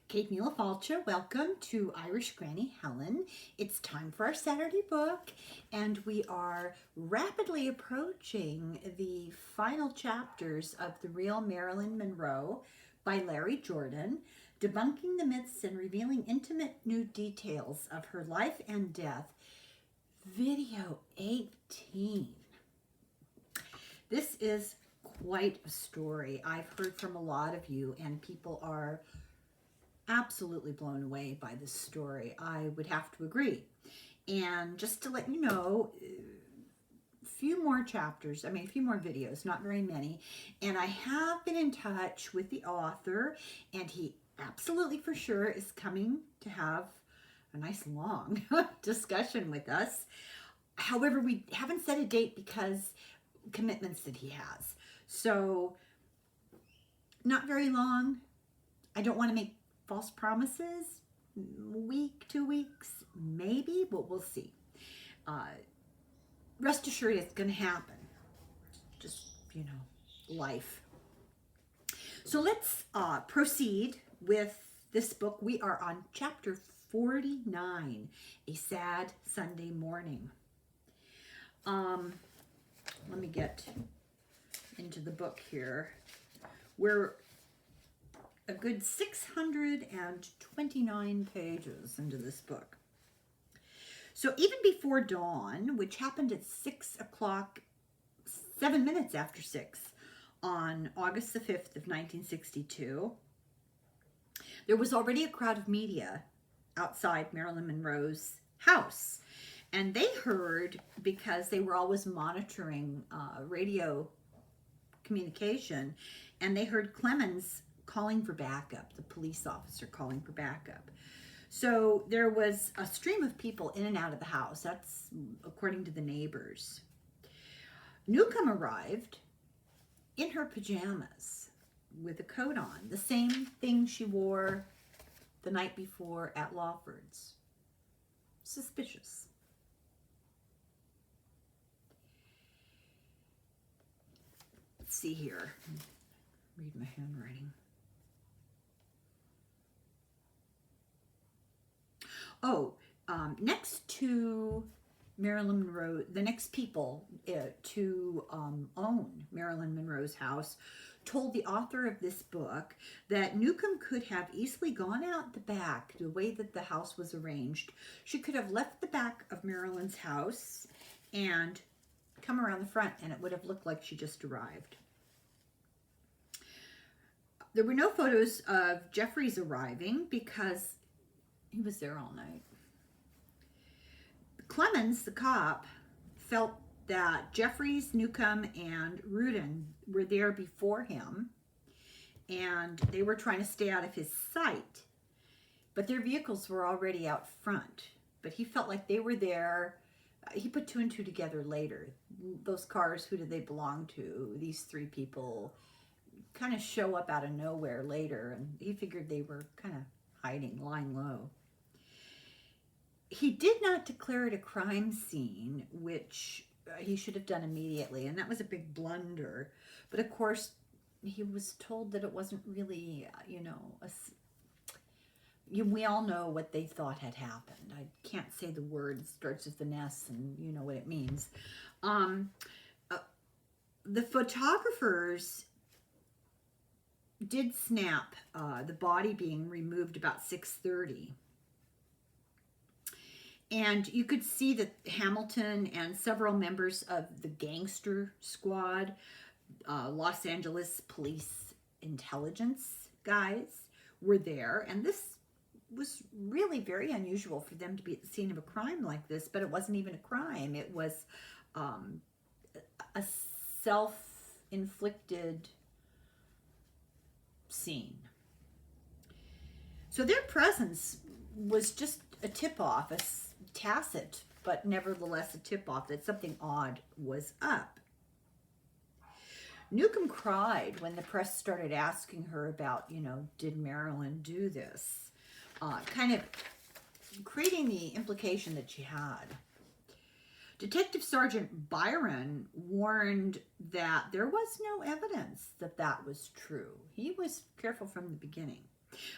Kate Mila-Falcha, welcome to Irish Granny Helen. It's time for our Saturday book, and we are rapidly approaching the final chapters of The Real Marilyn Monroe by Larry Jordan, debunking the myths and revealing intimate new details of her life and death. Video 18. This is quite a story. I've heard from a lot of you, and people are absolutely blown away by this story. I would have to agree. And just to let you know, a few more chapters, a few more videos, not very many. And I have been in touch with the author, and he absolutely for sure is coming to have a nice long discussion with us. However, we haven't set a date because commitments that he has. So, not very long. I don't want to make false promises. Week, 2 weeks, maybe, but we'll see. Rest assured it's going to happen. Just, life. So let's proceed with this book. We are on chapter 49, A Sad Sunday Morning. Let me get into the book here. We're a good 629 pages into this book. So even before dawn, which happened at 6 o'clock, 7 minutes after 6, on August the 5th of 1962, there was already a crowd of media outside Marilyn Monroe's house. And they heard, because they were always monitoring radio communication, and they heard Clemens calling for backup, the police officer calling for backup. So there was a stream of people in and out of the house. That's according to the neighbors. Newcomb arrived in her pajamas with a coat on, the same thing she wore the night before at Lawford's. Suspicious. Let's see here. Read my handwriting. Next to Marilyn Monroe, the next people to own Marilyn Monroe's house told the author of this book that Newcomb could have easily gone out the back, the way that the house was arranged. She could have left the back of Marilyn's house and come around the front, and it would have looked like she just arrived. There were no photos of Jeffries arriving because he was there all night. Clemens, the cop, felt that Jeffries, Newcomb, and Rudin were there before him, and they were trying to stay out of his sight, but their vehicles were already out front. But he felt like they were there. He put two and two together later. Those cars, who did they belong to? These three people kind of show up out of nowhere later, and he figured they were kind of hiding, lying low. He did not declare it a crime scene, which he should have done immediately, and that was a big blunder. But of course, he was told that it wasn't really, we all know what they thought had happened. I can't say the word. It starts with an S, and you know what it means. The photographers did snap the body being removed about 6:30. And you could see that Hamilton and several members of the gangster squad, Los Angeles police intelligence guys, were there. And this was really very unusual for them to be at the scene of a crime like this, but it wasn't even a crime. It was a self-inflicted scene. So their presence was just a tip-off, a tacit, but nevertheless a tip-off that something odd was up. Newcomb cried when the press started asking her about, did Marilyn do this? Kind of creating the implication that she had. Detective Sergeant Byron warned that there was no evidence that that was true. He was careful from the beginning.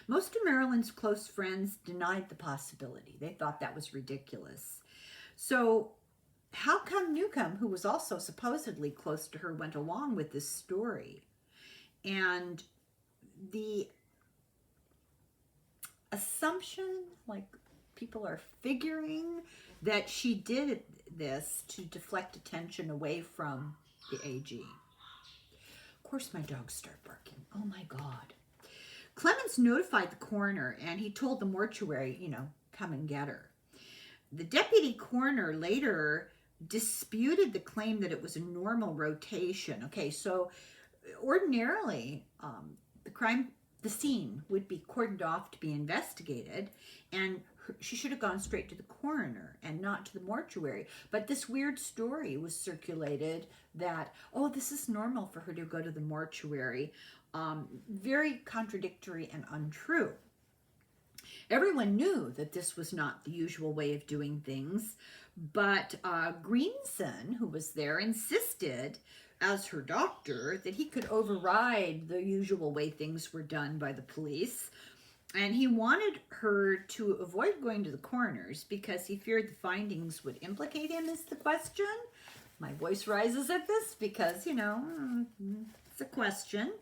Most of Marilyn's close friends denied the possibility. They thought that was ridiculous. So how come Newcomb, who was also supposedly close to her, went along with this story? And the assumption, like people are figuring that she did this to deflect attention away from the AG. Of course, my dogs start barking. Oh my God. Clemens notified the coroner and he told the mortuary, come and get her. The deputy coroner later disputed the claim that it was a normal rotation. Okay, so ordinarily, the scene would be cordoned off to be investigated, and she should have gone straight to the coroner and not to the mortuary. But this weird story was circulated that, this is normal for her to go to the mortuary. Very contradictory and untrue. Everyone knew that this was not the usual way of doing things, but Greenson, who was there, insisted as her doctor that he could override the usual way things were done by the police. And he wanted her to avoid going to the coroner's because he feared the findings would implicate him, is the question. My voice rises at this because, it's a question.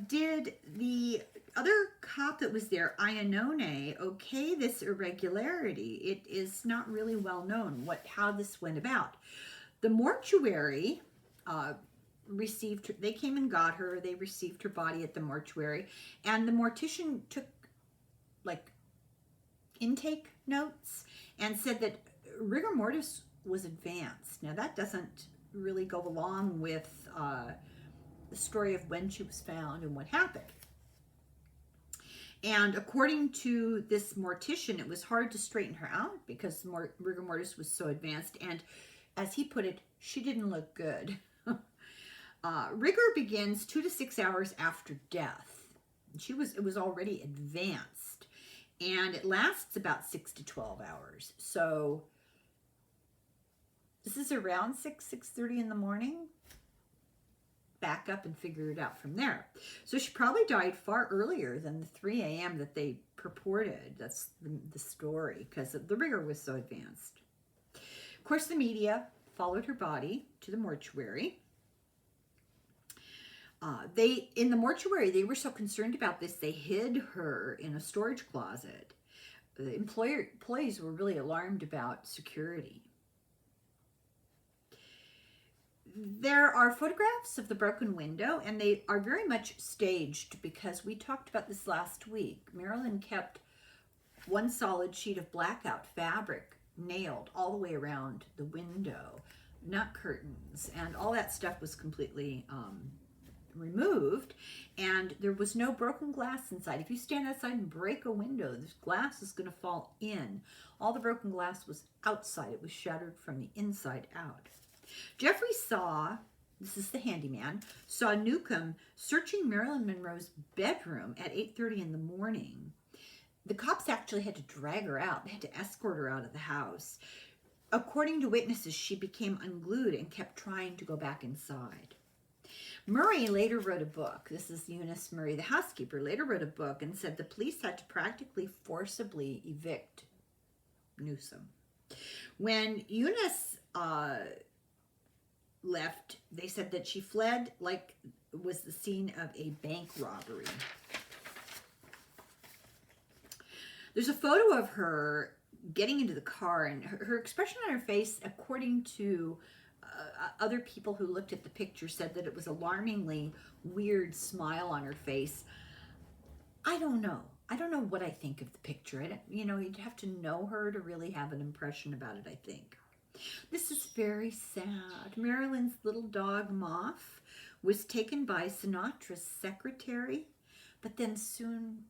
Did the other cop that was there, Iannone, okay this irregularity? It is not really well known how this went about. The mortuary received her. They came and got her. They received her body at the mortuary, and the mortician took intake notes and said that rigor mortis was advanced. Now that doesn't really go along with the story of when she was found and what happened. And according to this mortician, it was hard to straighten her out because rigor mortis was so advanced. And as he put it, she didn't look good. Rigor begins 2 to 6 hours after death. It was already advanced, and it lasts about 6 to 12 hours. So this is around 6:30 in the morning. Back up and figure it out from there. So she probably died far earlier than the 3 a.m. that they purported. That's the story, because the rigor was so advanced. Of course, the media followed her body to the mortuary. In the mortuary, they were so concerned about this, they hid her in a storage closet. The employees were really alarmed about security. There are photographs of the broken window, and they are very much staged because we talked about this last week. Marilyn kept one solid sheet of blackout fabric nailed all the way around the window, not curtains, and all that stuff was completely removed, and there was no broken glass inside. If you stand outside and break a window, the glass is going to fall in. All the broken glass was outside. It was shattered from the inside out. Jeffrey this is the handyman, saw Newcomb searching Marilyn Monroe's bedroom at 8:30 in the morning. The cops actually had to drag her out. They had to escort her out of the house. According to witnesses, she became unglued and kept trying to go back inside. Murray later wrote a book. This is Eunice Murray, the housekeeper, later wrote a book and said the police had to practically forcibly evict Newcomb. When Eunice left, they said that she fled like it was the scene of a bank robbery. There's a photo of her getting into the car, and her expression on her face, according to other people who looked at the picture, said that it was alarmingly weird smile on her face. I don't know what I think of the picture. You'd have to know her to really have an impression about it, I think. This is very sad. Marilyn's little dog, Moff, was taken by Sinatra's secretary, but then soon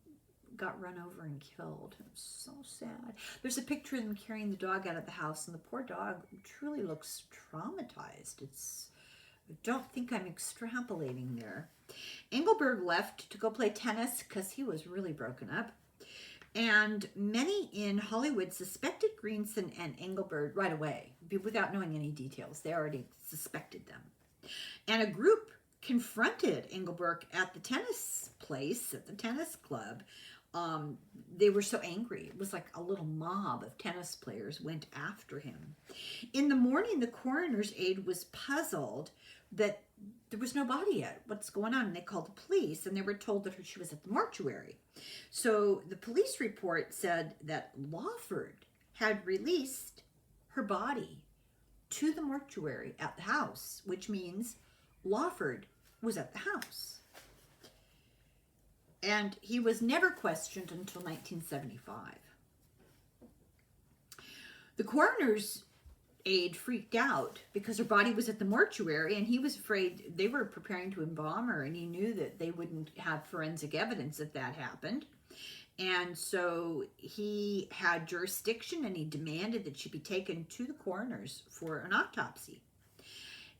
got run over and killed. It was so sad. There's a picture of them carrying the dog out of the house, and the poor dog truly looks traumatized. I don't think I'm extrapolating there. Engelberg left to go play tennis because he was really broken up. And many in Hollywood suspected Greenson and Engelberg right away, without knowing any details. They already suspected them. And a group confronted Engelberg at the tennis place, at the tennis club. They were so angry. It was like a little mob of tennis players went after him. In the morning, the coroner's aide was puzzled that there was no body yet. What's going on? And they called the police, and they were told that she was at the mortuary. So the police report said that Lawford had released her body to the mortuary at the house, which means Lawford was at the house. And he was never questioned until 1975. The coroner's aide freaked out because her body was at the mortuary, and he was afraid they were preparing to embalm her, and he knew that they wouldn't have forensic evidence if that happened. And so he had jurisdiction, and he demanded that she be taken to the coroner's for an autopsy.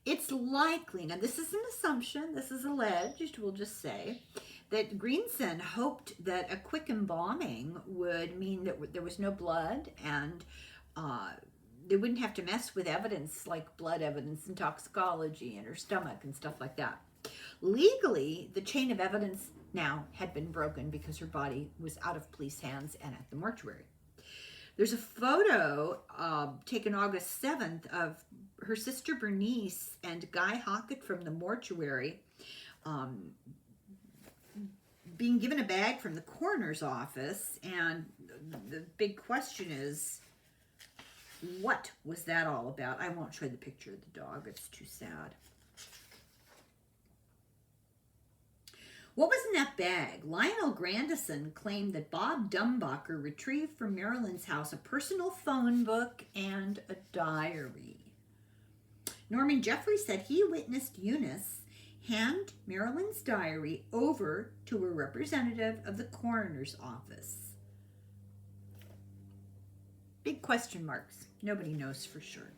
It's likely, now this is an assumption, this is alleged, we'll just say, that Greenson hoped that a quick embalming would mean that there was no blood, and they wouldn't have to mess with evidence like blood evidence and toxicology in her stomach and stuff like that. Legally, the chain of evidence now had been broken because her body was out of police hands and at the mortuary. There's a photo taken August 7th of her sister Bernice and Guy Hockett from the mortuary being given a bag from the coroner's office, and the big question is, what was that all about? I won't show you the picture of the dog, it's too sad. What was in that bag? Lionel Grandison claimed that Bob Dumbacher retrieved from Marilyn's house a personal phone book and a diary. Norman Jeffrey said he witnessed Eunice hand Marilyn's diary over to a representative of the coroner's office. Big question marks. Nobody knows for sure.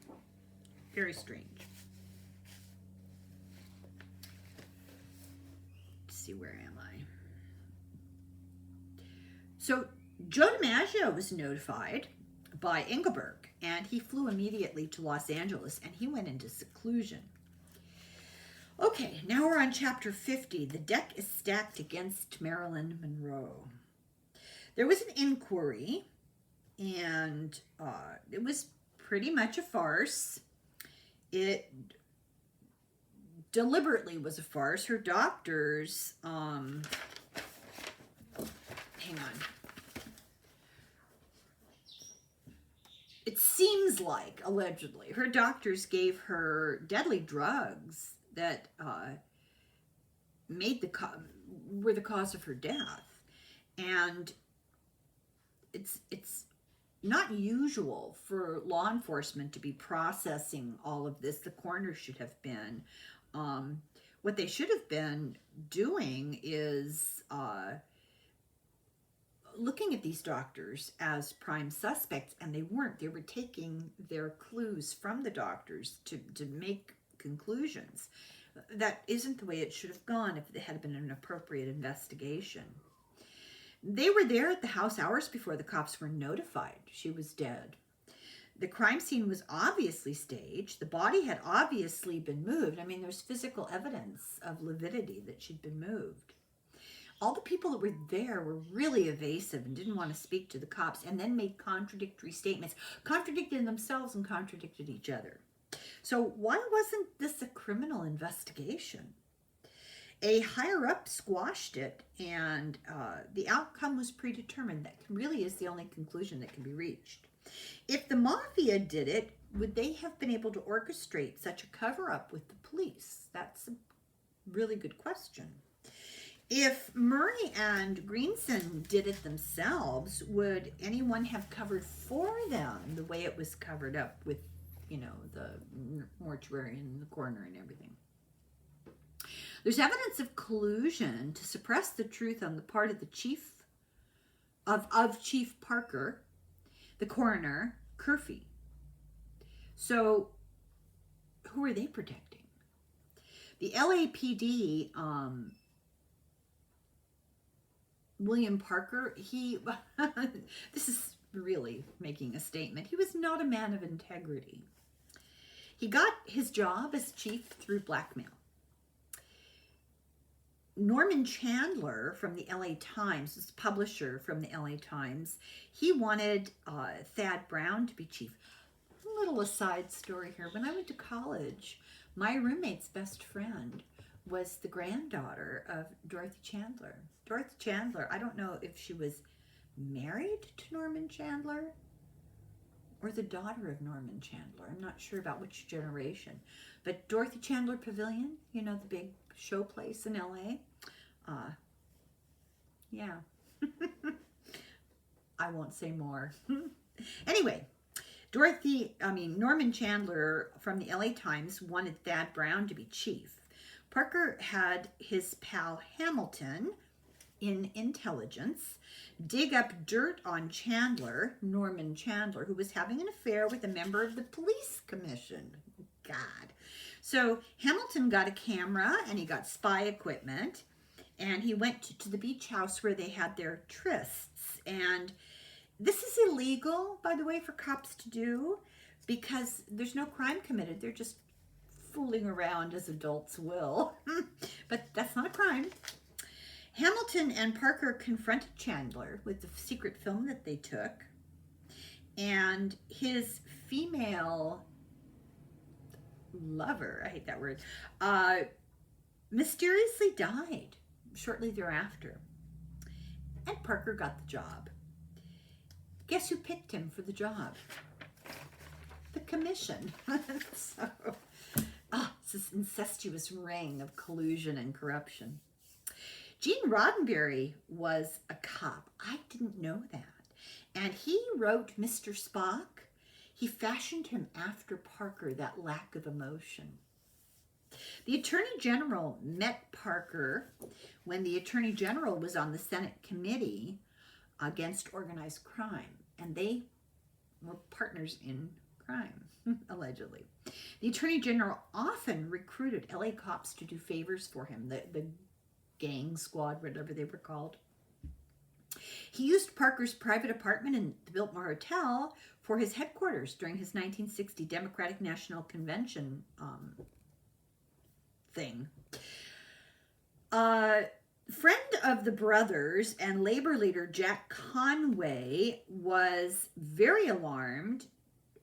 Very strange. Let's see, where am I? So Joe DiMaggio was notified by Engelberg, and he flew immediately to Los Angeles, and he went into seclusion. Okay, now we're on chapter 50. The deck is stacked against Marilyn Monroe. There was an inquiry, and it was pretty much a farce. It deliberately was a farce. Her doctors, hang on. It seems like, allegedly, her doctors gave her deadly drugs that were the cause of her death. And it's not usual for law enforcement to be processing all of this. The coroner should have been. What they should have been doing is looking at these doctors as prime suspects, and they weren't. They were taking their clues from the doctors to make conclusions. That isn't the way it should have gone if it had been an appropriate investigation. They were there at the house hours before the cops were notified she was dead. The crime scene was obviously staged. The body had obviously been moved. I mean, there's physical evidence of lividity that she'd been moved. All the people that were there were really evasive and didn't want to speak to the cops, and then made contradictory statements, contradicted themselves and contradicted each other. So why wasn't this a criminal investigation? A higher up squashed it, and the outcome was predetermined. That really is the only conclusion that can be reached. If the mafia did it, would they have been able to orchestrate such a cover-up with the police? That's a really good question. If Murray and Greenson did it themselves, would anyone have covered for them the way it was covered up with, the mortuary and the coroner and everything? There's evidence of collusion to suppress the truth on the part of the chief of Chief Parker, the coroner, Curfew. So who are they protecting? The LAPD, William Parker, this is really making a statement. He was not a man of integrity. He got his job as chief through blackmail. Norman Chandler from the LA Times, this publisher from the LA Times, he wanted Thad Brown to be chief. A little aside story here. When I went to college, my roommate's best friend was the granddaughter of Dorothy Chandler. Dorothy Chandler, I don't know if she was married to Norman Chandler or the daughter of Norman Chandler. I'm not sure about which generation. But Dorothy Chandler Pavilion, you know, the big show place in LA. Yeah. I won't say more. Anyway, Norman Chandler from the LA Times wanted Thad Brown to be chief. Parker had his pal Hamilton in intelligence dig up dirt on Chandler, Norman Chandler, who was having an affair with a member of the police commission. God. So Hamilton got a camera and he got spy equipment and he went to the beach house where they had their trysts. And this is illegal, by the way, for cops to do because there's no crime committed. They're just fooling around as adults will. But that's not a crime. Hamilton and Parker confronted Chandler with the secret film that they took, and his female lover, I hate that word, mysteriously died shortly thereafter. And Parker got the job. Guess who picked him for the job? The commission. So, it's this incestuous ring of collusion and corruption. Gene Roddenberry was a cop. I didn't know that. And he wrote Mr. Spock. He fashioned him after Parker, that lack of emotion. The Attorney General met Parker when the Attorney General was on the Senate Committee against Organized Crime. And they were partners in crime, allegedly. The Attorney General often recruited LA cops to do favors for him, the gang squad, whatever they were called. He used Parker's private apartment in the Biltmore Hotel for his headquarters during his 1960 Democratic National Convention thing. Friend of the brothers and labor leader Jack Conway was very alarmed,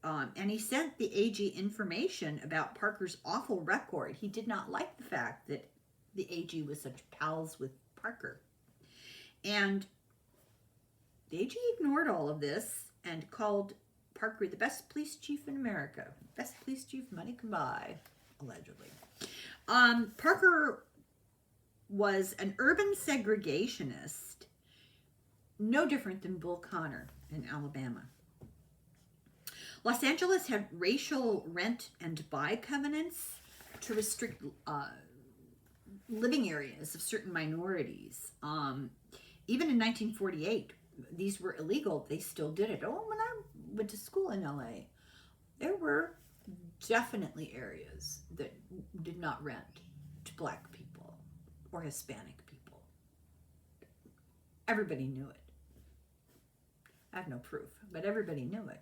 and he sent the AG information about Parker's awful record. He did not like the fact that the AG was such pals with Parker. And the AG ignored all of this and called Parker the best police chief in America. Best police chief money can buy, allegedly. Parker was an urban segregationist, no different than Bull Connor in Alabama. Los Angeles had racial rent and buy covenants to restrict living areas of certain minorities. Even in 1948, these were illegal. They still did it. Oh, when I went to school in LA, there were definitely areas that did not rent to Black people or Hispanic people. Everybody knew it. I have no proof, but everybody knew it.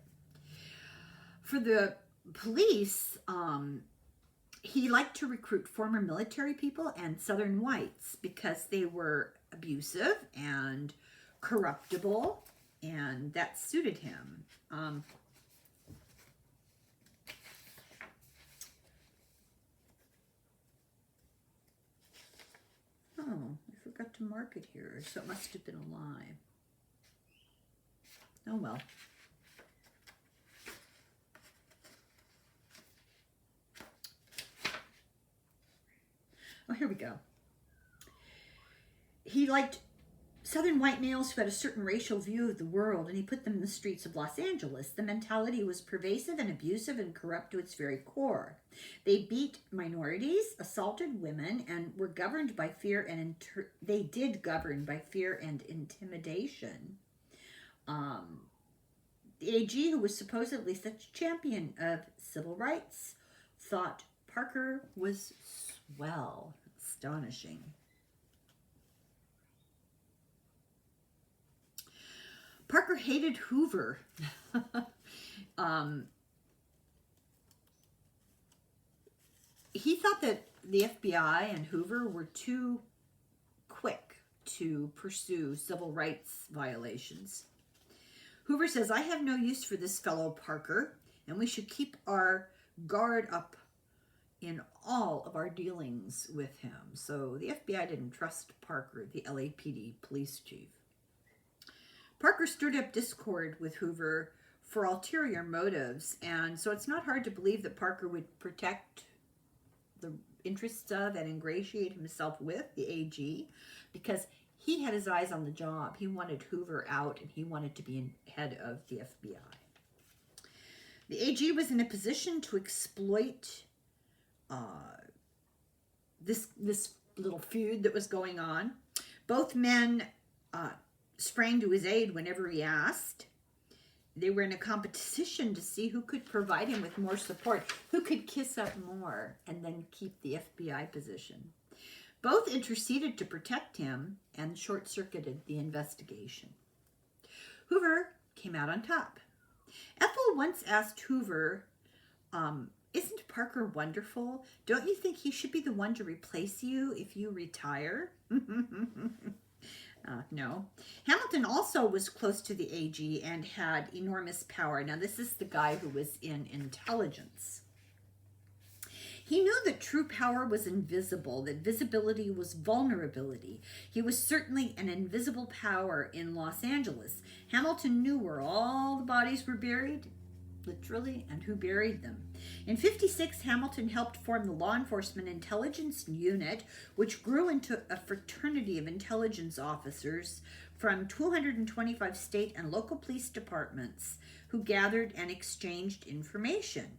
For the police, he liked to recruit former military people and Southern whites because they were abusive and corruptible, and that suited him. I forgot to mark it here, so it must have been a lie. Oh well. Oh, here we go. He liked Southern white males who had a certain racial view of the world, and he put them in the streets of Los Angeles. The mentality was pervasive and abusive and corrupt to its very core. They beat minorities, assaulted women, and were governed by fear and they did govern by fear and intimidation. The AG, who was supposedly such a champion of civil rights, thought Parker was swell. Astonishing. Parker hated Hoover. He thought that the FBI and Hoover were too to pursue civil rights violations. Hoover says, "I have no use for this fellow Parker, and we should keep our guard up in all of our dealings with him." So the FBI didn't trust Parker, the LAPD police chief. Parker stirred up discord with Hoover for ulterior motives, and so it's not hard to believe that Parker would protect the interests of and ingratiate himself with the AG, because he had his eyes on the job. He wanted Hoover out, and he wanted to be head of the FBI. The AG was in a position to exploit this little feud that was going on. Both men sprang to his aid whenever he asked. They were in a competition to see who could provide him with more support, who could kiss up more and then keep the FBI position. Both interceded to protect him and short-circuited the investigation. Hoover came out on top. Ethel once asked Hoover, "Isn't Parker wonderful? Don't you think he should be the one to replace you if you retire?" No. Hamilton also was close to the AG and had enormous power. Now, this is the guy who was in intelligence. He knew that true power was invisible, that visibility was vulnerability. He was certainly an invisible power in Los Angeles. Hamilton knew where all the bodies were buried, literally, and who buried them. In 1956, Hamilton helped form the Law Enforcement Intelligence Unit, which grew into a fraternity of intelligence officers from 225 state and local police departments who gathered and exchanged information.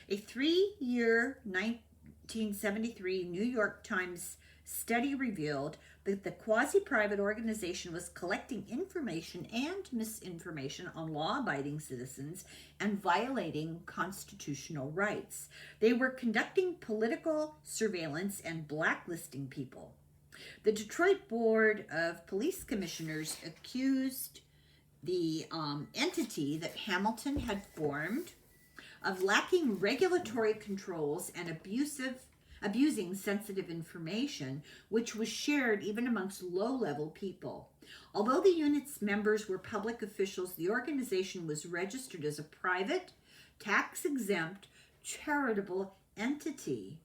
A 3-year 1973 New York Times study revealed that the quasi-private organization was collecting information and misinformation on law-abiding citizens and violating constitutional rights. They were conducting political surveillance and blacklisting people. The Detroit Board of Police Commissioners accused the entity that Hamilton had formed of lacking regulatory controls and abusing sensitive information, which was shared even amongst low-level people. Although the unit's members were public officials, the organization was registered as a private, tax-exempt, charitable entity,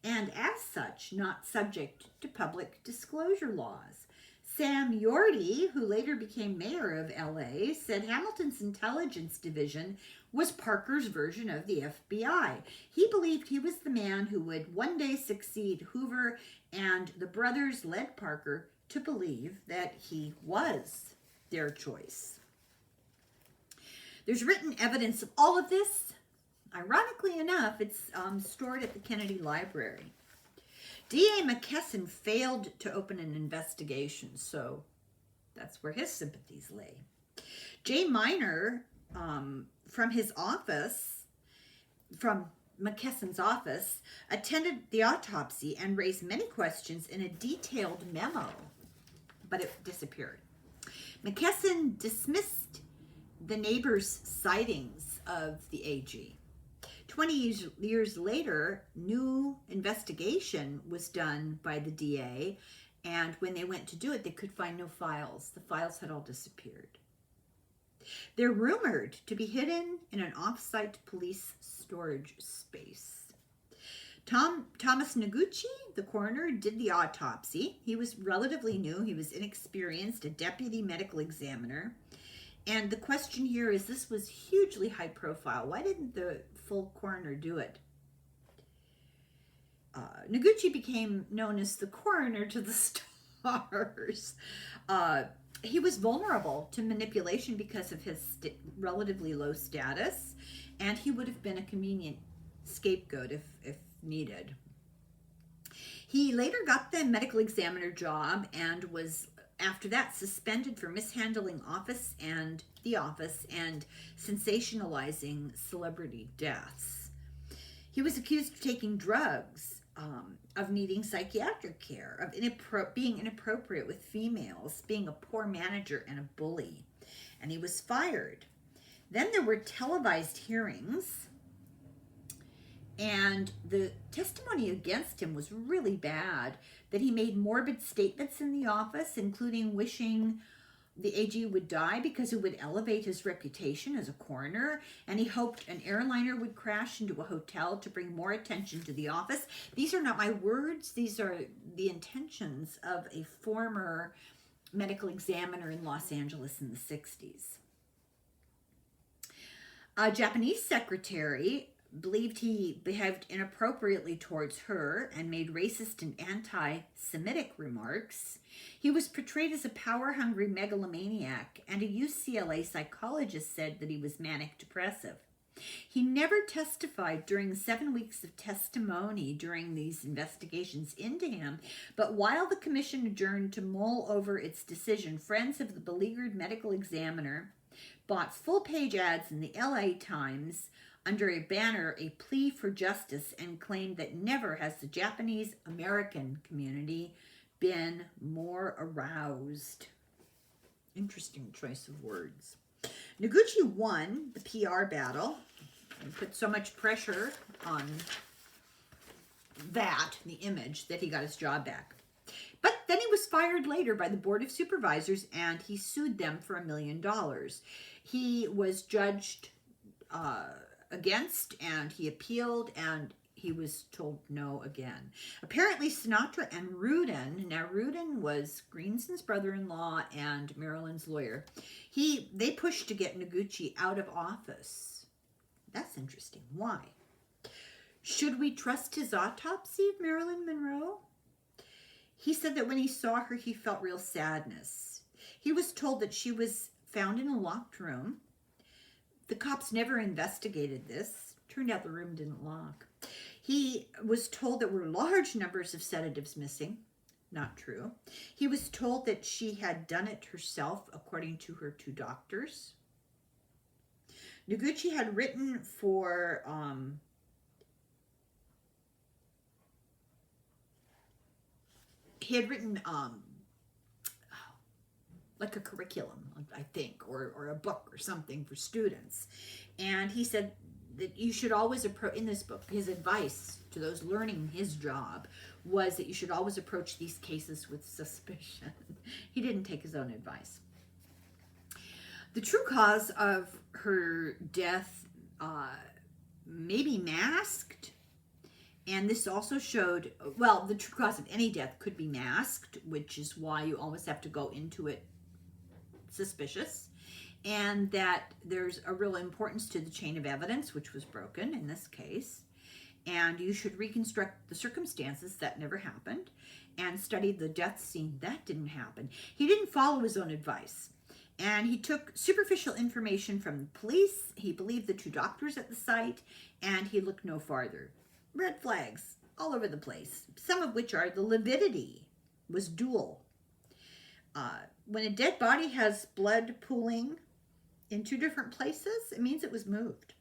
and as such, not subject to public disclosure laws. Sam Yorty, who later became mayor of LA, said Hamilton's intelligence division was Parker's version of the FBI. He believed he was the man who would one day succeed Hoover, and the brothers led Parker to believe that he was their choice. There's written evidence of all of this. Ironically enough, it's stored at the Kennedy Library. D.A. McKesson failed to open an investigation, so that's where his sympathies lay. Jay Minor, from McKesson's office, attended the autopsy and raised many questions in a detailed memo, but it disappeared. McKesson dismissed the neighbors' sightings of the AG. 20 years later, new investigation was done by the DA, and when they went to do it, they could find no files. The files had all disappeared. They're rumored to be hidden in an off-site police storage space. Thomas Noguchi, the coroner, did the autopsy. He was relatively new. He was inexperienced, a deputy medical examiner. And the question here is, this was hugely high profile. Why didn't the full coroner do it? Noguchi became known as the coroner to the stars. He was vulnerable to manipulation because of his relatively low status, and he would have been a convenient scapegoat if needed. He later got the medical examiner job and was, after that, suspended for mishandling the office and sensationalizing celebrity deaths. He was accused of taking drugs, of needing psychiatric care, of being inappropriate with females, being a poor manager and a bully, and he was fired. Then there were televised hearings, And the testimony against him was really bad, that he made morbid statements in the office, including wishing the AG would die because it would elevate his reputation as a coroner, and he hoped an airliner would crash into a hotel to bring more attention to the office. These are not my words. These are the intentions of a former medical examiner in Los Angeles in the 60s. A Japanese secretary believed he behaved inappropriately towards her and made racist and anti-Semitic remarks. He was portrayed as a power-hungry megalomaniac, and a UCLA psychologist said that he was manic-depressive. He never testified during 7 weeks of testimony during these investigations into him, but while the commission adjourned to mull over its decision, friends of the beleaguered medical examiner bought full-page ads in the LA Times under a banner, a plea for justice, and claimed that never has the Japanese American community been more aroused. Interesting choice of words. Noguchi won the PR battle and put so much pressure on that, the image, that he got his job back. But then he was fired later by the Board of Supervisors, and he sued them for $1 million. He was judged against, and he appealed, and he was told no again. Apparently Sinatra and Rudin, now Rudin was Greenson's brother-in-law and Marilyn's lawyer, they pushed to get Noguchi out of office. That's interesting. Why? Should we trust his autopsy of Marilyn Monroe? He said that when he saw her, he felt real sadness. He was told that she was found in a locked room. The cops never investigated this. Turned out the room didn't lock. He was told there were large numbers of sedatives missing. Not true. He was told that she had done it herself, according to her 2 doctors. Noguchi had written for like a curriculum, I think, or a book or something for students. And he said that you should always approach, in this book, his advice to those learning his job was that you should always approach these cases with suspicion. He didn't take his own advice. The true cause of her death may be masked. And this also showed, well, the true cause of any death could be masked, which is why you always have to go into it suspicious, and that there's a real importance to the chain of evidence, which was broken in this case, and you should reconstruct the circumstances. That never happened, and study the death scene. That didn't happen. He didn't follow his own advice, and he took superficial information from the police. He believed the 2 doctors at the site, and he looked no farther. Red flags all over the place, some of which are the lividity was dual. When a dead body has blood pooling in 2 different places, it means it was moved.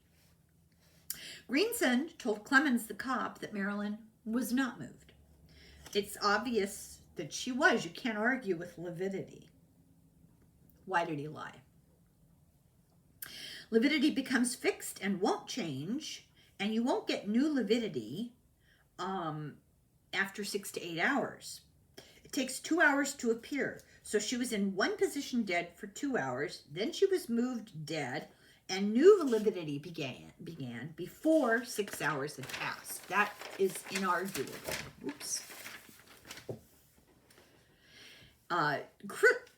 Greenson told Clemens, the cop, that Marilyn was not moved. It's obvious that she was. You can't argue with lividity. Why did he lie? Lividity becomes fixed and won't change, and you won't get new lividity after 6 to 8 hours. It takes 2 hours to appear. So she was in one position dead for 2 hours, then she was moved dead, and new lividity began before 6 hours had passed. That is inarguable. Oops.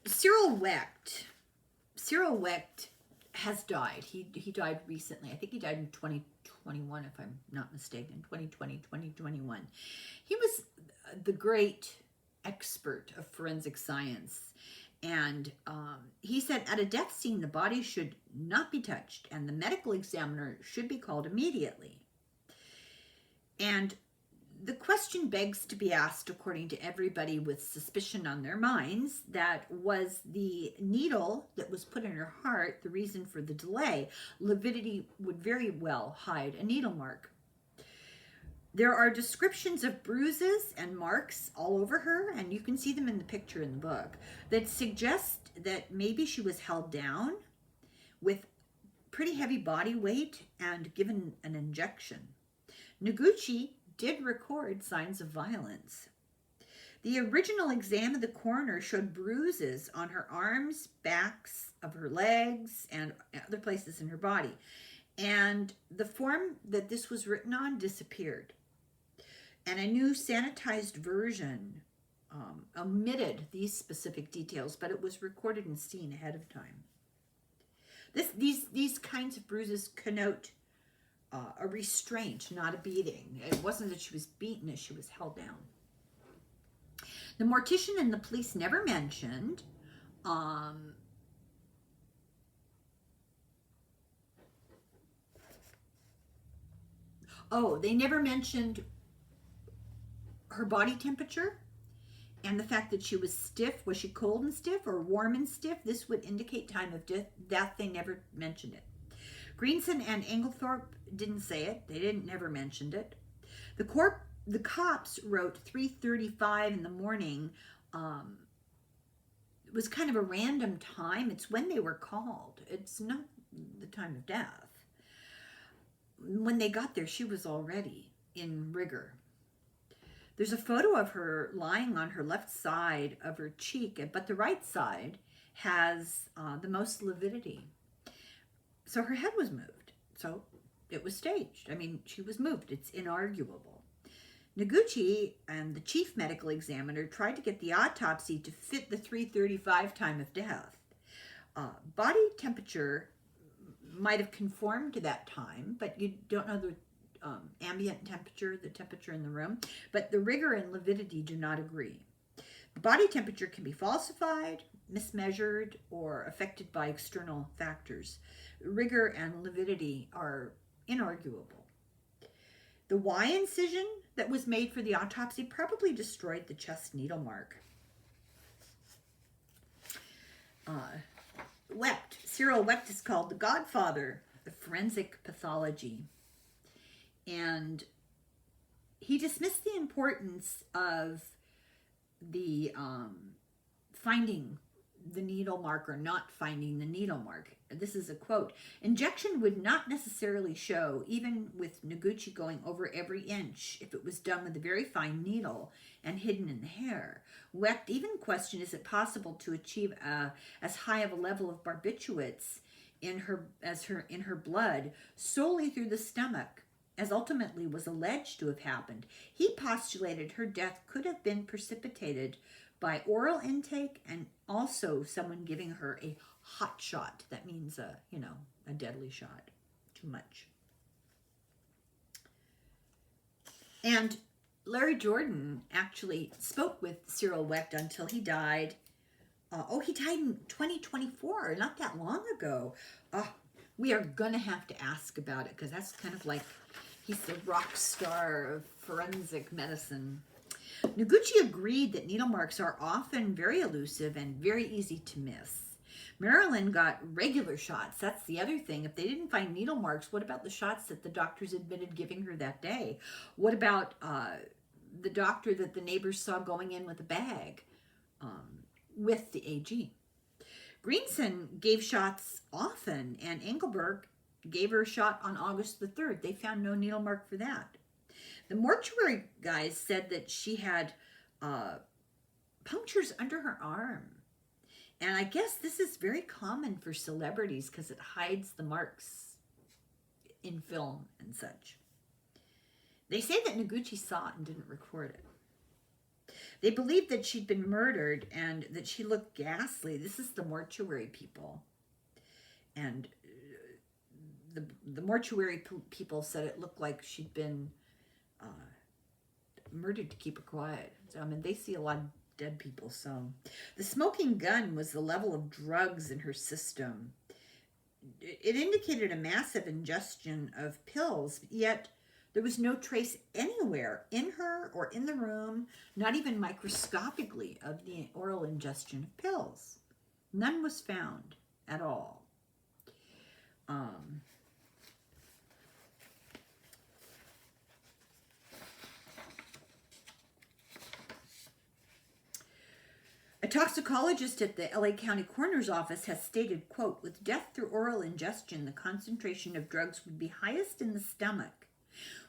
Cyril Wecht has died. He died recently. I think he died in 2021, if I'm not mistaken. 2021. He was the great expert of forensic science, and he said at a death scene the body should not be touched and the medical examiner should be called immediately. And the question begs to be asked, according to everybody with suspicion on their minds, that was the needle that was put in her heart the reason for the delay. Lividity would very well hide a needle mark. There are descriptions of bruises and marks all over her, and you can see them in the picture in the book, that suggest that maybe she was held down with pretty heavy body weight and given an injection. Noguchi did record signs of violence. The original exam of the coroner showed bruises on her arms, backs of her legs, and other places in her body. And the form that this was written on disappeared. And a new sanitized version omitted these specific details, but it was recorded and seen ahead of time. These kinds of bruises connote a restraint, not a beating. It wasn't that she was beaten as she was held down. The mortician and the police never mentioned they never mentioned her body temperature and the fact that she was stiff. Was she cold and stiff or warm and stiff? This would indicate time of death. They never mentioned it. Greenson and Englethorpe didn't say it. They never mentioned it. The cops wrote 3:35 in the morning. It was kind of a random time. It's when they were called. It's not the time of death. When they got there, she was already in rigor. There's a photo of her lying on her left side of her cheek, but the right side has the most lividity. So her head was moved. So it was staged. I mean, she was moved. It's inarguable. Noguchi and the chief medical examiner tried to get the autopsy to fit the 3:35 time of death. Body temperature might have conformed to that time, but you don't know the ambient temperature, the temperature in the room. But the rigor and lividity do not agree. Body temperature can be falsified, mismeasured, or affected by external factors. Rigor and lividity are inarguable. The Y incision that was made for the autopsy probably destroyed the chest needle mark. Cyril Wecht is called the godfather of forensic pathology. And he dismissed the importance of the finding the needle mark or not finding the needle mark. This is a quote. Injection would not necessarily show, even with Noguchi going over every inch, if it was done with a very fine needle and hidden in the hair. Wecht even questioned, is it possible to achieve as high of a level of barbiturates in her blood solely through the stomach, as ultimately was alleged to have happened. He postulated her death could have been precipitated by oral intake and also someone giving her a hot shot. That means a deadly shot. Too much. And Larry Jordan actually spoke with Cyril Wecht until he died. He died in 2024, not that long ago. We are going to have to ask about it because that's kind of like he's the rock star of forensic medicine. Noguchi agreed that needle marks are often very elusive and very easy to miss. Marilyn got regular shots. That's the other thing. If they didn't find needle marks, what about the shots that the doctors admitted giving her that day? What about the doctor that the neighbors saw going in with a bag with the AG? Greenson gave shots often, and Engelberg gave her a shot on August the 3rd. They found no needle mark for that. The mortuary guys said that she had punctures under her arm. And I guess this is very common for celebrities because it hides the marks in film and such. They say that Noguchi saw it and didn't record it. They believed that she'd been murdered and that she looked ghastly. This is the mortuary people. And the mortuary people said it looked like she'd been murdered to keep her quiet. So, I mean, they see a lot of dead people. So the smoking gun was the level of drugs in her system. It indicated a massive ingestion of pills, yet there was no trace anywhere in her or in the room, not even microscopically, of the oral ingestion of pills. None was found at all. A toxicologist at the LA County Coroner's Office has stated, quote, with death through oral ingestion, the concentration of drugs would be highest in the stomach.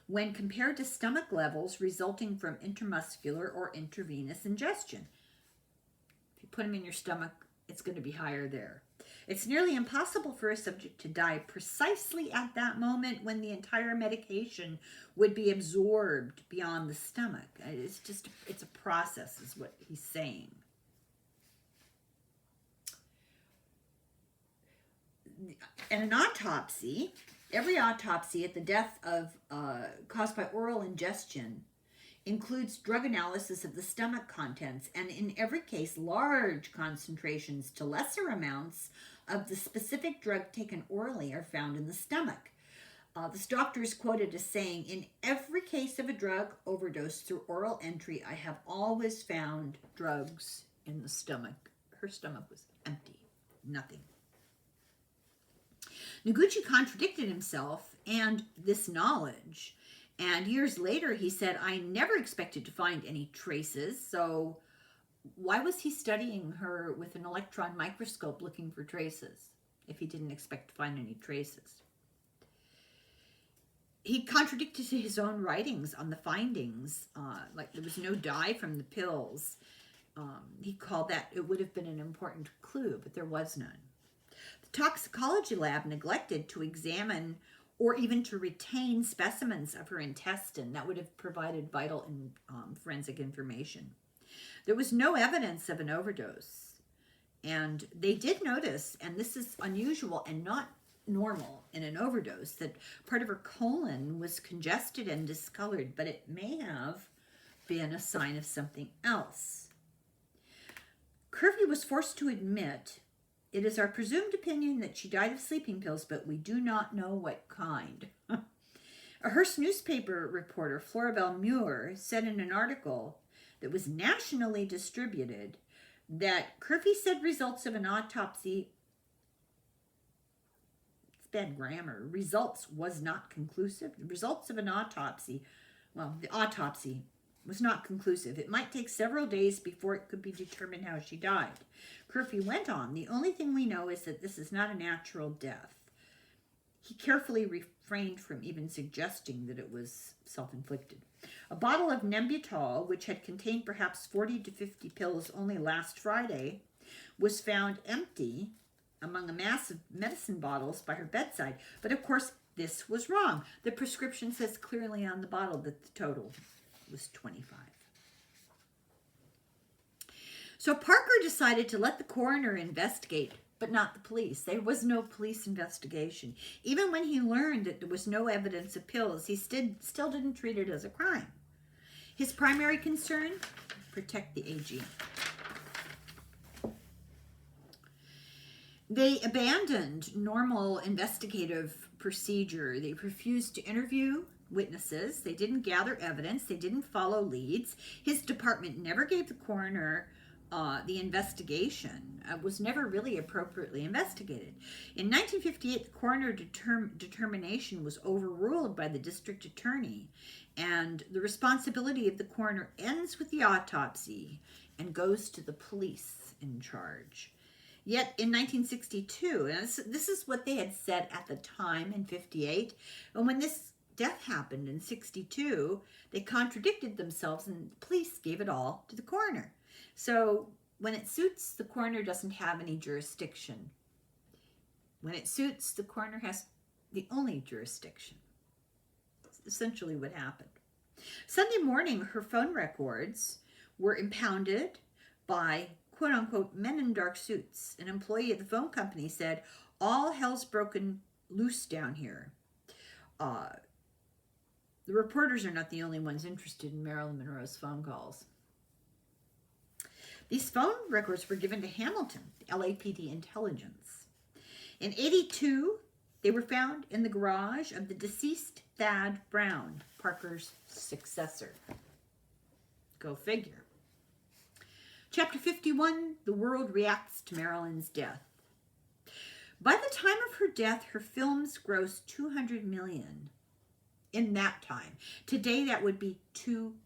when compared to stomach levels resulting from intramuscular or intravenous ingestion. If you put them in your stomach, it's going to be higher there. It's nearly impossible for a subject to die precisely at that moment when the entire medication would be absorbed beyond the stomach. It's a process, is what he's saying. In an autopsy, every autopsy at the death caused by oral ingestion includes drug analysis of the stomach contents, and in every case, large concentrations to lesser amounts of the specific drug taken orally are found in the stomach. This doctor is quoted as saying, "In every case of a drug overdose through oral entry, I have always found drugs in the stomach." Her stomach was empty, nothing. Noguchi contradicted himself and this knowledge, and years later he said, "I never expected to find any traces, so why was he studying her with an electron microscope looking for traces if he didn't expect to find any traces?" He contradicted his own writings on the findings, like there was no dye from the pills. He called that, it would have been an important clue, but there was none. The toxicology lab neglected to examine or even to retain specimens of her intestine that would have provided vital forensic information. There was no evidence of an overdose, and they did notice, and this is unusual and not normal in an overdose, that part of her colon was congested and discolored, but it may have been a sign of something else. Curvey was forced to admit, "It is our presumed opinion that she died of sleeping pills, but we do not know what kind." A Hearst newspaper reporter, Floribel Muir, said in an article that was nationally distributed that Curvey said results of an autopsy, it's bad grammar, results was not conclusive. The results of an autopsy, the autopsy was not conclusive. It might take several days before it could be determined how she died. Curvey went on, "The only thing we know is that this is not a natural death." He carefully refrained from even suggesting that it was self-inflicted. A bottle of Nembutal, which had contained perhaps 40 to 50 pills only last Friday, was found empty among a mass of medicine bottles by her bedside. But of course, this was wrong. The prescription says clearly on the bottle that the total was 25. So Parker decided to let the coroner investigate, but not the police. There was no police investigation. Even when he learned that there was no evidence of pills, he still didn't treat it as a crime. His primary concern, protect the AG. They abandoned normal investigative procedure. They refused to interview witnesses. They didn't gather evidence. They didn't follow leads. His department never gave the coroner the investigation. Was never really appropriately investigated. In 1958, the coroner determination was overruled by the district attorney, and the responsibility of the coroner ends with the autopsy and goes to the police in charge. Yet in 1962, and this is what they had said at the time in 58, and when this death happened in 62, they contradicted themselves and the police gave it all to the coroner. So when it suits, the coroner doesn't have any jurisdiction. When it suits, the coroner has the only jurisdiction. That's essentially what happened. Sunday morning, her phone records were impounded by quote-unquote men in dark suits. An employee of the phone company said, "All hell's broken loose down here." The reporters are not the only ones interested in Marilyn Monroe's phone calls. These phone records were given to Hamilton, the LAPD intelligence. In 82, they were found in the garage of the deceased Thad Brown, Parker's successor. Go figure. Chapter 51, The World Reacts to Marilyn's Death. By the time of her death, her films grossed $200 million. In that time. Today, that would be $2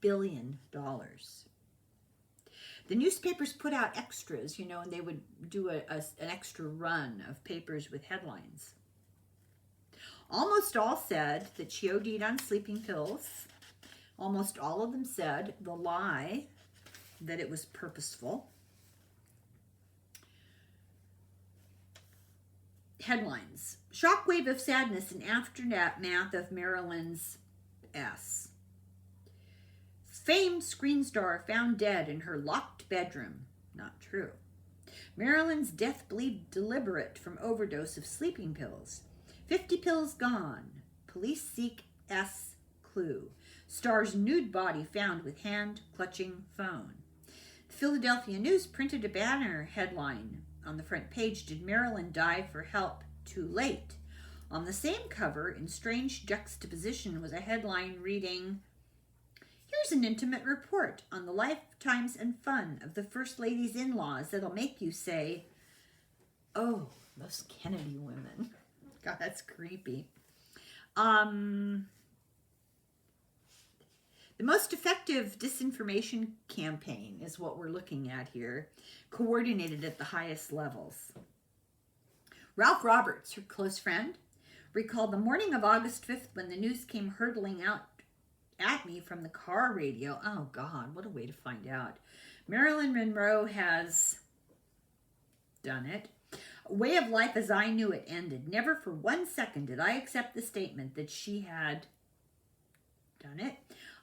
billion. The newspapers put out extras, and they would do an extra run of papers with headlines. Almost all said that she OD'd on sleeping pills. Almost all of them said the lie that it was purposeful. Headlines. Shockwave of sadness in aftermath of Marilyn's S. Famed screen star found dead in her locked bedroom. Not true. Marilyn's death believed deliberate from overdose of sleeping pills. 50 pills gone. Police seek S clue. Star's nude body found with hand-clutching phone. The Philadelphia News printed a banner headline on the front page, "Did Marilyn die for help too late?" On the same cover, in strange juxtaposition, was a headline reading, "Here's an intimate report on the lifetimes and fun of the First Lady's in-laws that'll make you say, oh, those Kennedy women." God, that's creepy. The most effective disinformation campaign is what we're looking at here, coordinated at the highest levels. Ralph Roberts, her close friend, recalled the morning of August 5th when the news came hurtling out at me from the car radio. Oh, God, what a way to find out. Marilyn Monroe has done it. Way of life as I knew it ended. Never for 1 second did I accept the statement that she had done it.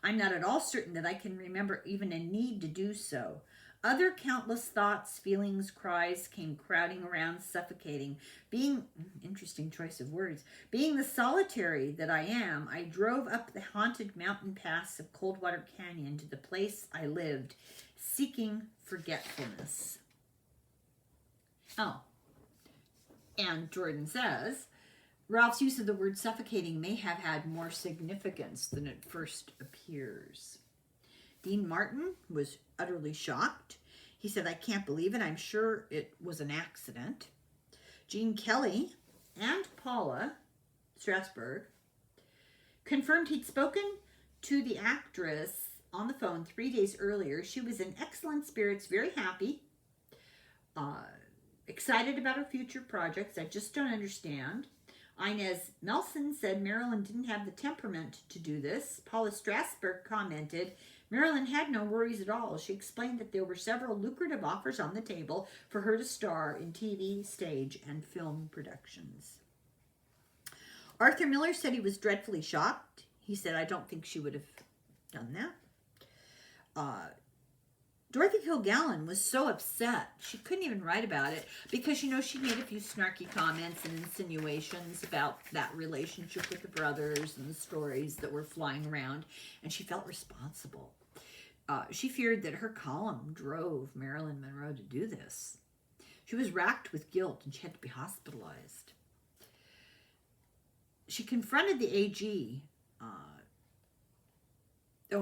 I'm not at all certain that I can remember even a need to do so. Other countless thoughts, feelings, cries came crowding around, suffocating. Interesting choice of words, being the solitary that I am, I drove up the haunted mountain pass of Coldwater Canyon to the place I lived, seeking forgetfulness. Oh, and Jordan says, Ralph's use of the word suffocating may have had more significance than it first appears. Dean Martin was utterly shocked. He said, I can't believe it. I'm sure it was an accident. Gene Kelly and Paula Strasberg confirmed he'd spoken to the actress on the phone 3 days earlier. She was in excellent spirits, very happy, excited about her future projects. I just don't understand. Inez Melson said Marilyn didn't have the temperament to do this. Paula Strasberg commented, Marilyn had no worries at all. She explained that there were several lucrative offers on the table for her to star in TV, stage, and film productions. Arthur Miller said he was dreadfully shocked. He said, I don't think she would have done that. Dorothy Kilgallen was so upset. She couldn't even write about it because, she made a few snarky comments and insinuations about that relationship with the brothers and the stories that were flying around, and she felt responsible. She feared that her column drove Marilyn Monroe to do this. She was racked with guilt and she had to be hospitalized. She confronted the AG.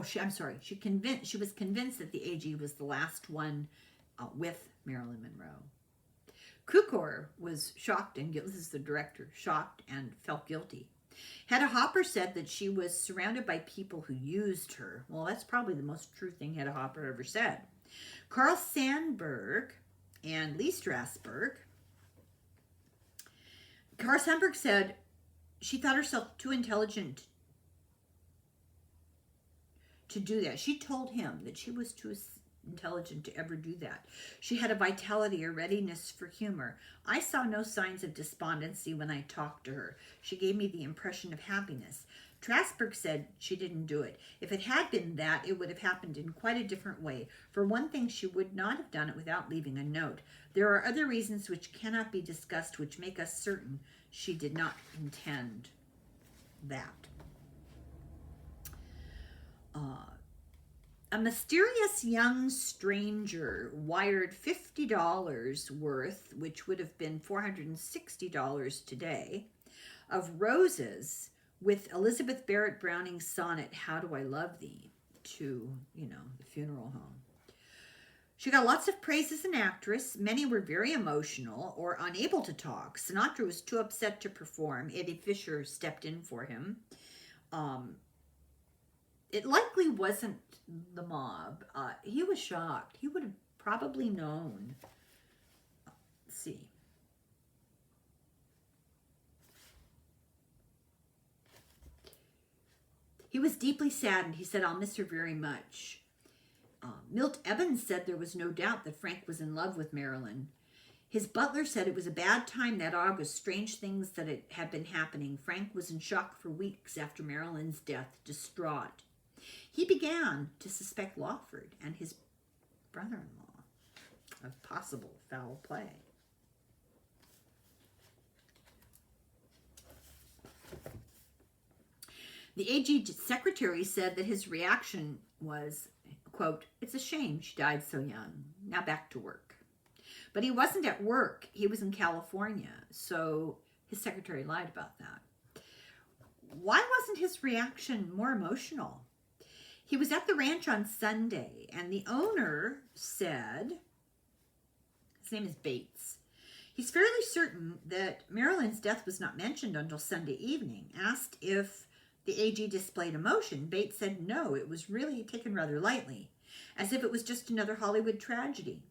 She was convinced that the AG was the last one with Marilyn Monroe. Cukor was shocked and guilty. This is the director, shocked and felt guilty. Hedda Hopper said that she was surrounded by people who used her. Well, that's probably the most true thing Hedda Hopper ever said. Carl Sandburg and Lee Strasberg. Carl Sandburg said she thought herself too intelligent to do that. She told him that she was too intelligent to ever do that. She had a vitality, a readiness for humor. I saw no signs of despondency when I talked to her. She gave me the impression of happiness. Strasberg said she didn't do it. If it had been that, it would have happened in quite a different way. For one thing, she would not have done it without leaving a note. There are other reasons which cannot be discussed which make us certain she did not intend that. A mysterious young stranger wired $50 worth, which would have been $460 today, of roses with Elizabeth Barrett Browning's sonnet, How Do I Love Thee, to, the funeral home. She got lots of praise as an actress. Many were very emotional or unable to talk. Sinatra was too upset to perform. Eddie Fisher stepped in for him. It likely wasn't the mob. He was shocked. He would have probably known. Let's see. He was deeply saddened. He said, "I'll miss her very much." Milt Evans said there was no doubt that Frank was in love with Marilyn. His butler said it was a bad time that August, strange things that had been happening. Frank was in shock for weeks after Marilyn's death, distraught. He began to suspect Lawford and his brother-in-law of possible foul play. The AG secretary said that his reaction was, quote, "It's a shame she died so young. Now back to work." But he wasn't at work. He was in California, so his secretary lied about that. Why wasn't his reaction more emotional? He was at the ranch on Sunday, and the owner said, his name is Bates, he's fairly certain that Marilyn's death was not mentioned until Sunday evening. Asked if the AG displayed emotion, Bates said no, it was really taken rather lightly, as if it was just another Hollywood tragedy.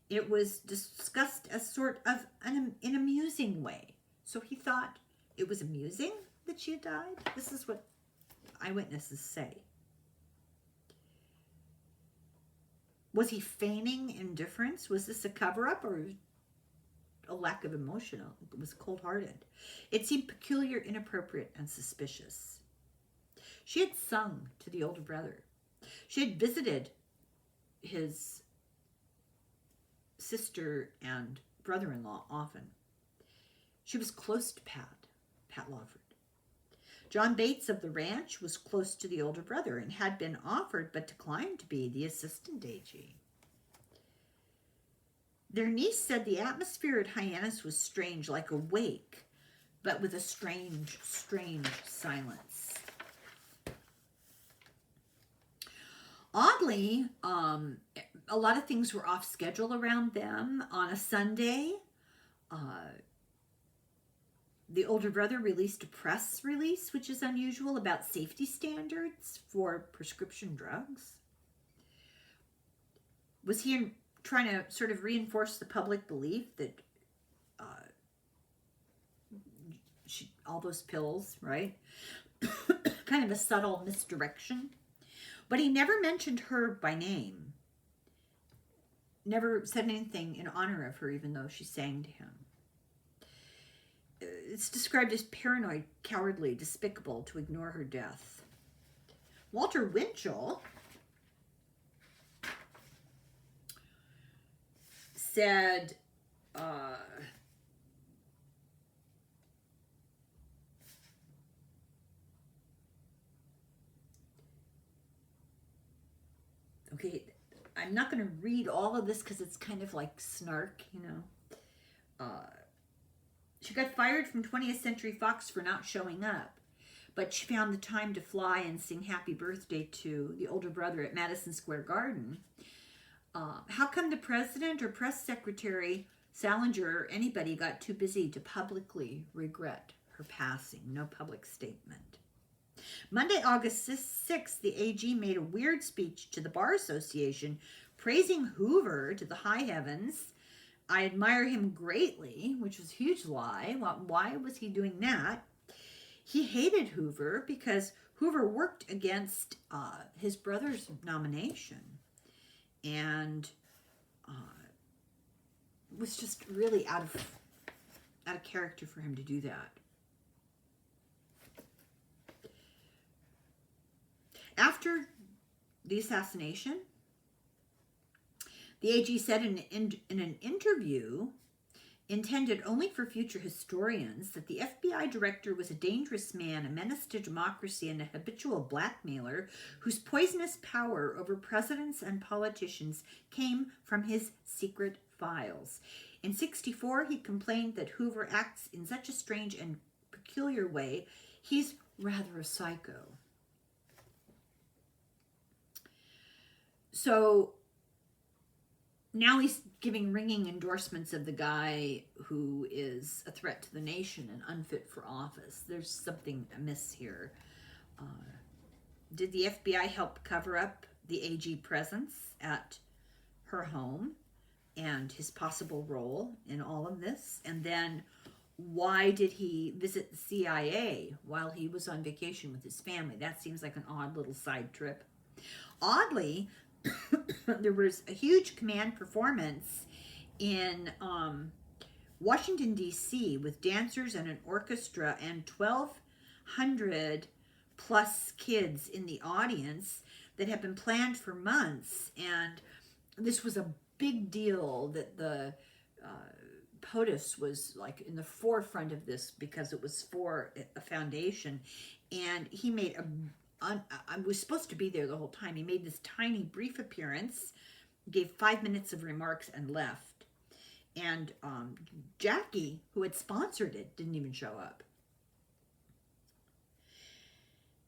It was discussed as sort of an amusing way. So he thought it was amusing that she had died? This is what eyewitnesses say. Was he feigning indifference? Was this a cover-up or a lack of emotion? It was cold-hearted. It seemed peculiar, inappropriate, and suspicious. She had sung to the older brother. She had visited his sister and brother-in-law often. She was close to Pat Lawford. John Bates of the ranch was close to the older brother and had been offered but declined to be the assistant AG. Their niece said the atmosphere at Hyannis was strange, like a wake, but with a strange silence. Oddly, a lot of things were off schedule around them. On a Sunday, the older brother released a press release, which is unusual, about safety standards for prescription drugs. Was he trying to sort of reinforce the public belief that all those pills, right? Kind of a subtle misdirection. But he never mentioned her by name. Never said anything in honor of her, even though she sang to him. It's described as paranoid, cowardly, despicable to ignore her death. Walter Winchell said, okay, I'm not going to read all of this because it's kind of like snark, you know. She got fired from 20th Century Fox for not showing up, but she found the time to fly and sing happy birthday to the older brother at Madison Square Garden. How come the president or press secretary, Salinger, or anybody got too busy to publicly regret her passing? No public statement. Monday, August 6th, the AG made a weird speech to the Bar Association, praising Hoover to the high heavens. "I admire him greatly," which was a huge lie. Why was he doing that? He hated Hoover because Hoover worked against his brother's nomination, and it was just really out of character for him to do that. After the assassination, the AG said in an interview intended only for future historians that the FBI director was a dangerous man, a menace to democracy, and a habitual blackmailer whose poisonous power over presidents and politicians came from his secret files. In '64, he complained that Hoover acts in such a strange and peculiar way. He's rather a psycho. So now he's giving ringing endorsements of the guy who is a threat to the nation and unfit for office. There's something amiss here. Did the FBI help cover up the AG presence at her home and his possible role in all of this? And then why did he visit the CIA while he was on vacation with his family? That seems like an odd little side trip. Oddly, there was a huge command performance in Washington, D.C. with dancers and an orchestra and 1,200 plus kids in the audience that had been planned for months. And this was a big deal that the POTUS was like in the forefront of this because it was for a foundation. And he made I was supposed to be there the whole time. He made this tiny brief appearance, gave 5 minutes of remarks and left. And Jackie, who had sponsored it, didn't even show up.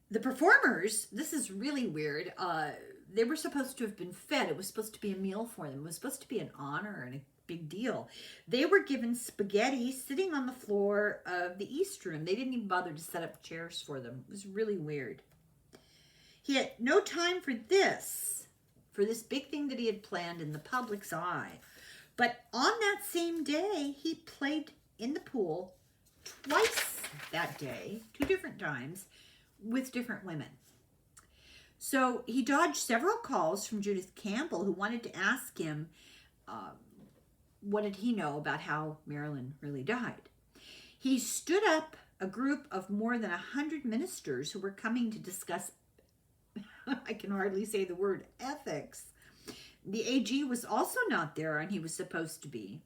The performers, this is really weird, they were supposed to have been fed. It was supposed to be a meal for them. It was supposed to be an honor and a big deal. They were given spaghetti sitting on the floor of the East Room. They didn't even bother to set up chairs for them. It was really weird. He had no time for this big thing that he had planned in the public's eye. But on that same day, he played in the pool twice that day, 2 different times, with different women. So he dodged several calls from Judith Campbell, who wanted to ask him what did he know about how Marilyn really died. He stood up a group of more than 100 ministers who were coming to discuss, I can hardly say the word, ethics. The AG was also not there, and he was supposed to be.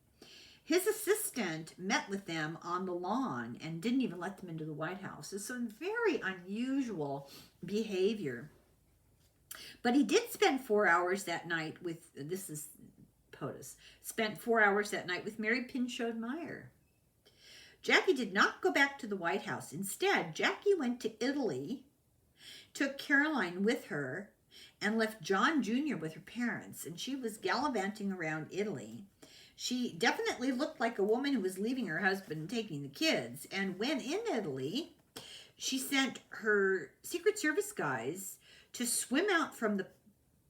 His assistant met with them on the lawn and didn't even let them into the White House. It's some very unusual behavior. But he did spend 4 hours that night with, this is POTUS, spent 4 hours that night with Mary Pinchot Meyer. Jackie did not go back to the White House. Instead, Jackie went to Italy, took Caroline with her, and left John Jr. with her parents. And she was gallivanting around Italy. She definitely looked like a woman who was leaving her husband and taking the kids. And when in Italy, she sent her Secret Service guys to swim out from the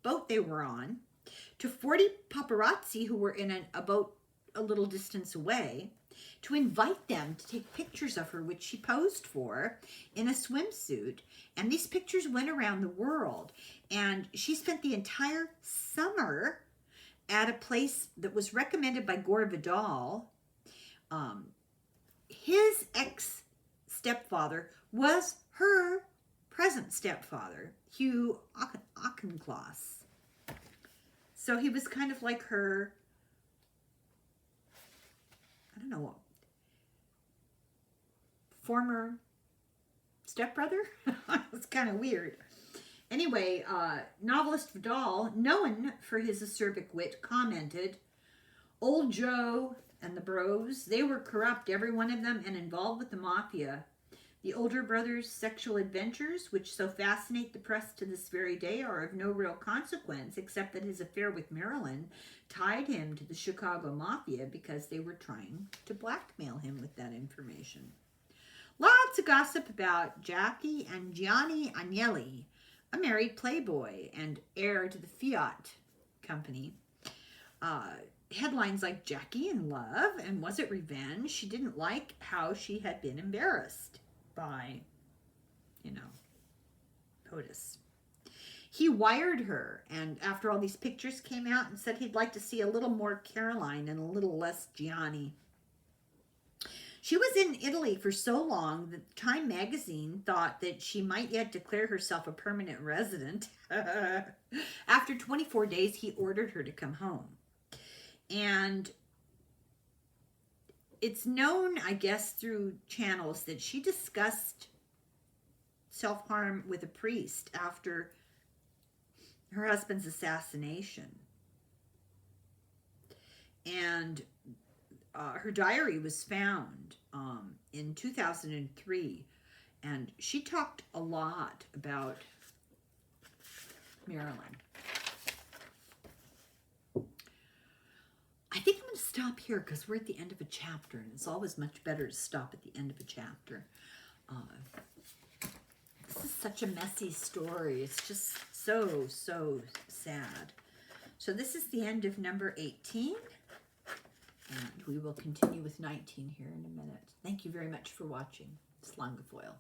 boat they were on to 40 paparazzi who were in a boat a little distance away to invite them to take pictures of her, which she posed for in a swimsuit. And these pictures went around the world. And she spent the entire summer at a place that was recommended by Gore Vidal. His ex-stepfather was her present stepfather, Hugh Auchincloss. So he was kind of like her, I don't know, former stepbrother? It's kind of weird. Anyway, novelist Vidal, known for his acerbic wit, commented, "Old Joe and the bros, they were corrupt, every one of them, and involved with the mafia. The older brother's sexual adventures, which so fascinate the press to this very day, are of no real consequence, except that his affair with Marilyn tied him to the Chicago mafia because they were trying to blackmail him with that information." Lots of gossip about Jackie and Gianni Agnelli, a married playboy and heir to the Fiat company. Headlines like "Jackie in love" and "Was it revenge?" She didn't like how she had been embarrassed by, POTUS. He wired her, and after all these pictures came out, and said he'd like to see a little more Caroline and a little less Gianni. She was in Italy for so long that Time magazine thought that she might yet declare herself a permanent resident. After 24 days, he ordered her to come home. And it's known, I guess, through channels that she discussed self-harm with a priest after her husband's assassination. And her diary was found in 2003, and she talked a lot about Marilyn. I think I'm going to stop here because we're at the end of a chapter, and it's always much better to stop at the end of a chapter. This is such a messy story. It's just so, so sad. So this is the end of number 18. And we will continue with 19 here in a minute. Thank you very much for watching. Slongafoil.